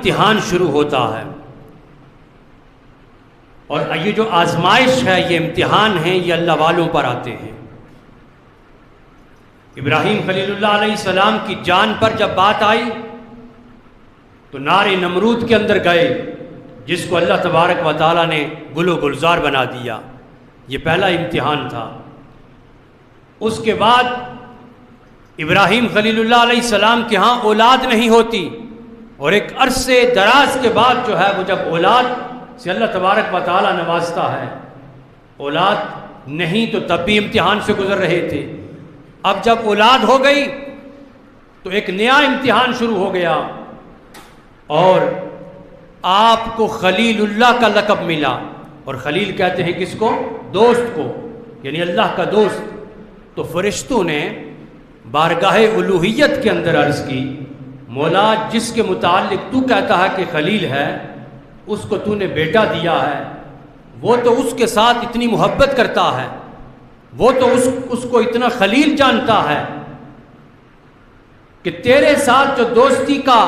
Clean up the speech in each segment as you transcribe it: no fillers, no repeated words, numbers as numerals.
امتحان شروع ہوتا ہے، اور یہ جو آزمائش ہے، یہ امتحان ہیں، یہ اللہ والوں پر آتے ہیں۔ ابراہیم خلیل اللہ علیہ السلام کی جان پر جب بات آئی تو نار نمرود کے اندر گئے، جس کو اللہ تبارک و تعالیٰ نے گل و گلزار بنا دیا۔ یہ پہلا امتحان تھا۔ اس کے بعد ابراہیم خلیل اللہ علیہ السلام کے ہاں اولاد نہیں ہوتی، اور ایک عرصے دراز کے بعد جو ہے وہ جب اولاد سے اللہ تبارک و تعالیٰ نوازتا ہے، اولاد نہیں تو تب بھی امتحان سے گزر رہے تھے۔ اب جب اولاد ہو گئی تو ایک نیا امتحان شروع ہو گیا، اور آپ کو خلیل اللہ کا لقب ملا۔ اور خلیل کہتے ہیں کس کو؟ دوست کو، یعنی اللہ کا دوست۔ تو فرشتوں نے بارگاہ الوہیت کے اندر عرض کی، مولا جس کے متعلق تو کہتا ہے کہ خلیل ہے، اس کو تو نے بیٹا دیا ہے، وہ تو اس کے ساتھ اتنی محبت کرتا ہے، وہ تو اس کو اتنا خلیل جانتا ہے کہ تیرے ساتھ جو دوستی کا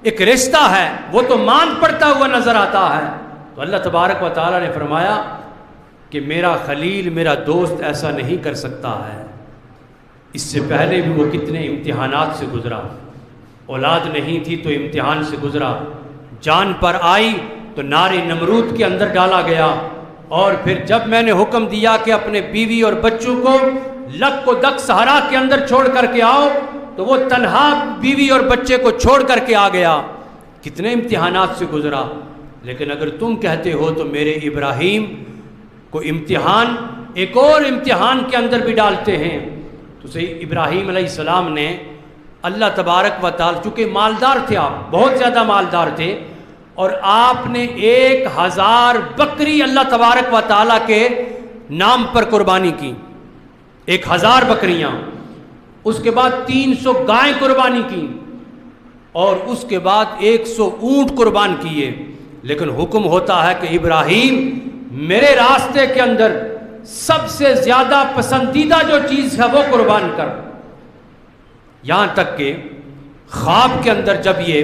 ایک رشتہ ہے وہ تو مان پڑتا ہوا نظر آتا ہے۔ تو اللہ تبارک و تعالیٰ نے فرمایا کہ میرا خلیل، میرا دوست ایسا نہیں کر سکتا ہے۔ اس سے پہلے بھی وہ کتنے امتحانات سے گزرا، اولاد نہیں تھی تو امتحان سے گزرا، جان پر آئی تو نار نمرود کے اندر ڈالا گیا، اور پھر جب میں نے حکم دیا کہ اپنے بیوی اور بچوں کو لک و دک صحرا کے اندر چھوڑ کر کے آؤ، تو وہ تنہا بیوی اور بچے کو چھوڑ کر کے آ گیا۔ کتنے امتحانات سے گزرا، لیکن اگر تم کہتے ہو تو میرے ابراہیم کو امتحان ایک اور امتحان کے اندر بھی ڈالتے ہیں۔ تو صحیح ابراہیم علیہ السلام نے اللہ تبارک و تعالی، چونکہ مالدار تھے، آپ بہت زیادہ مالدار تھے، اور آپ نے 1000 بکری اللہ تبارک و تعالیٰ کے نام پر قربانی کی، 1000 بکریاں، اس کے بعد 300 گائیں قربانی کی، اور اس کے بعد 100 اونٹ قربان کیے۔ لیکن حکم ہوتا ہے کہ ابراہیم میرے راستے کے اندر سب سے زیادہ پسندیدہ جو چیز ہے وہ قربان کر۔ یہاں تک کہ خواب کے اندر جب یہ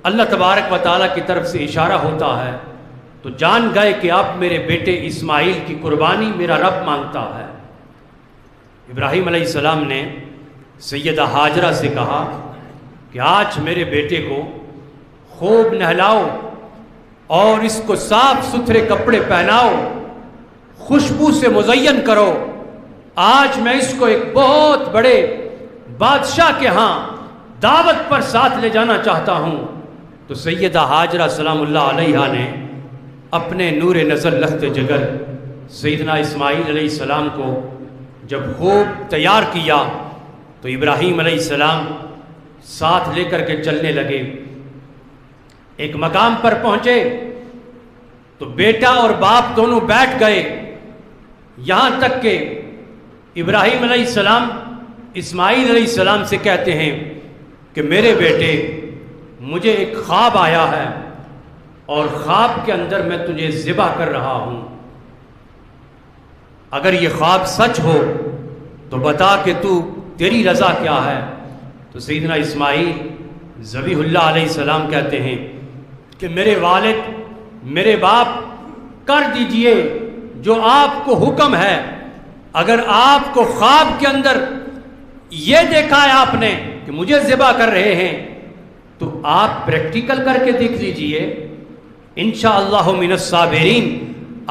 اللہ تبارک و تعالیٰ کی طرف سے اشارہ ہوتا ہے تو جان گئے کہ اب میرے بیٹے اسماعیل کی قربانی میرا رب مانگتا ہے۔ ابراہیم علیہ السلام نے سیدہ ہاجرہ سے کہا کہ آج میرے بیٹے کو خوب نہلاؤ اور اس کو صاف ستھرے کپڑے پہناؤ، خوشبو سے مزین کرو، آج میں اس کو ایک بہت بڑے بادشاہ کے ہاں دعوت پر ساتھ لے جانا چاہتا ہوں۔ تو سیدہ ہاجرہ سلام اللہ علیہا نے اپنے نور نظر لخت جگر سیدنا اسماعیل علیہ السلام کو جب خوب تیار کیا تو ابراہیم علیہ السلام ساتھ لے کر کے چلنے لگے۔ ایک مقام پر پہنچے تو بیٹا اور باپ دونوں بیٹھ گئے، یہاں تک کہ ابراہیم علیہ السلام اسماعیل علیہ السلام سے کہتے ہیں کہ میرے بیٹے، مجھے ایک خواب آیا ہے اور خواب کے اندر میں تجھے ذبح کر رہا ہوں، اگر یہ خواب سچ ہو تو بتا کہ تیری رضا کیا ہے۔ تو سیدنا اسماعیل ذبیح اللہ علیہ السلام کہتے ہیں کہ میرے والد، میرے باپ، کر دیجئے جو آپ کو حکم ہے۔ اگر آپ کو خواب کے اندر یہ دیکھا ہے آپ نے کہ مجھے ذبح کر رہے ہیں تو آپ پریکٹیکل کر کے دیکھ لیجئے، انشاءاللہ من الصابرین،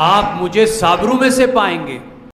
آپ مجھے صابروں میں سے پائیں گے۔